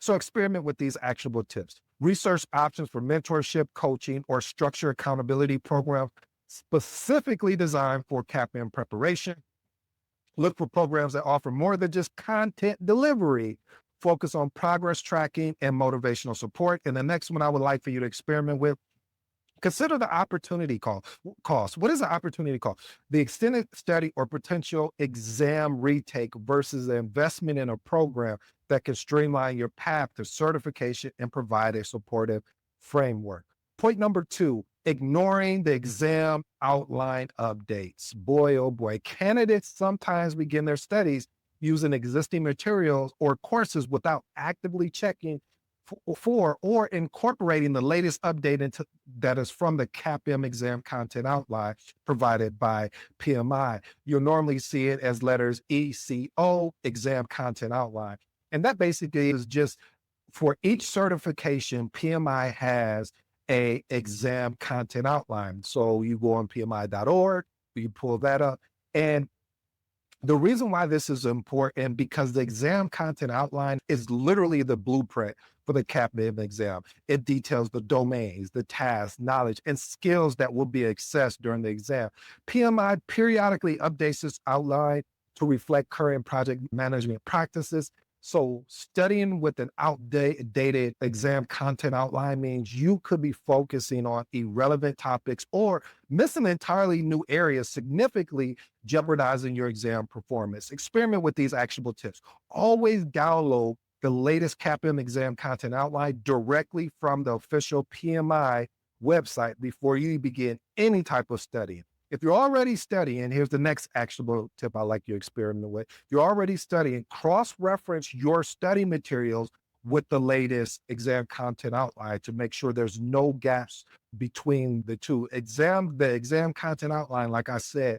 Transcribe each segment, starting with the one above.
So experiment with these actionable tips. Research options for mentorship, coaching, or structure accountability programs specifically designed for CAPM preparation. Look for programs that offer more than just content delivery. Focus on progress tracking and motivational support. And the next one I would like for you to experiment with, consider the opportunity cost. What is the opportunity cost? The extended study or potential exam retake versus the investment in a program that can streamline your path to certification and provide a supportive framework. Point number two, ignoring the exam outline updates. Boy, oh boy, candidates sometimes begin their studies using existing materials or courses without actively checking for or incorporating the latest update into that is from the CAPM exam content outline provided by PMI. You'll normally see it as letters ECO, exam content outline. And that basically is just for each certification, PMI has a exam content outline. So you go on PMI.org, you pull that up. And the reason why this is important because the exam content outline is literally the blueprint for the CAPM exam. It details the domains, the tasks, knowledge, and skills that will be accessed during the exam. PMI periodically updates this outline to reflect current project management practices. So studying with an outdated exam content outline means you could be focusing on irrelevant topics or missing entirely new areas, significantly jeopardizing your exam performance. Experiment with these actionable tips. Always download the latest CAPM exam content outline directly from the official PMI website before you begin any type of studying. If you're already studying, here's the next actionable tip I like you to experiment with. If you're already studying, cross-reference your study materials with the latest exam content outline to make sure there's no gaps between the two. The exam content outline, like I said,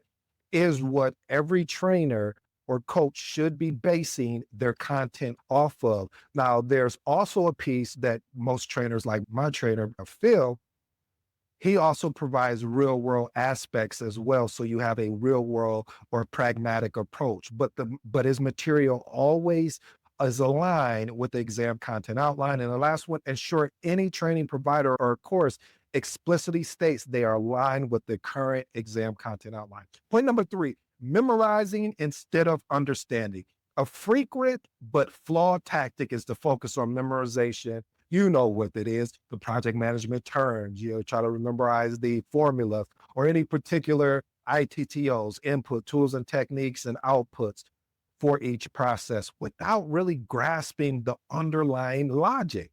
is what every trainer or coach should be basing their content off of. Now, there's also a piece that most trainers, like my trainer, Phil, he also provides real world aspects as well. So you have a real world or pragmatic approach, but his material always is aligned with the exam content outline. And the last one, ensure any training provider or course explicitly states they are aligned with the current exam content outline. Point number three, memorizing instead of understanding. A frequent but flawed tactic is to focus on memorization. You know what it is, the project management terms, try to memorize the formula or any particular ITTOs, input, tools and techniques and outputs for each process without really grasping the underlying logic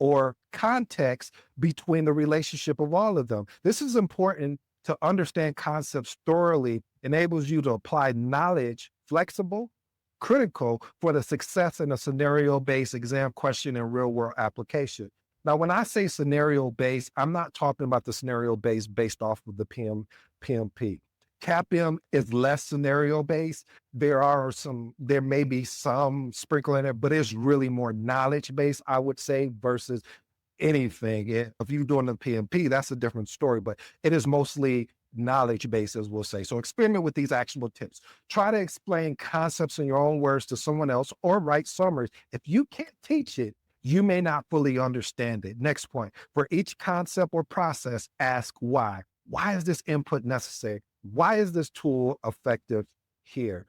or context between the relationship of all of them. This is important to understand concepts thoroughly, enables you to apply knowledge flexible, critical for the success in a scenario-based exam question and real-world application. Now, when I say scenario-based, I'm not talking about the scenario-based based off of the PMP. CAPM is less scenario-based. There may be some sprinkle in it, but it's really more knowledge-based, I would say, versus anything. If you're doing the PMP, that's a different story, but it is mostly knowledge base, as we'll say. So experiment with these actionable tips. Try to explain concepts in your own words to someone else or write summaries. If you can't teach it, you may not fully understand it. Next point, for each concept or process, ask why. Why is this input necessary? Why is this tool effective here?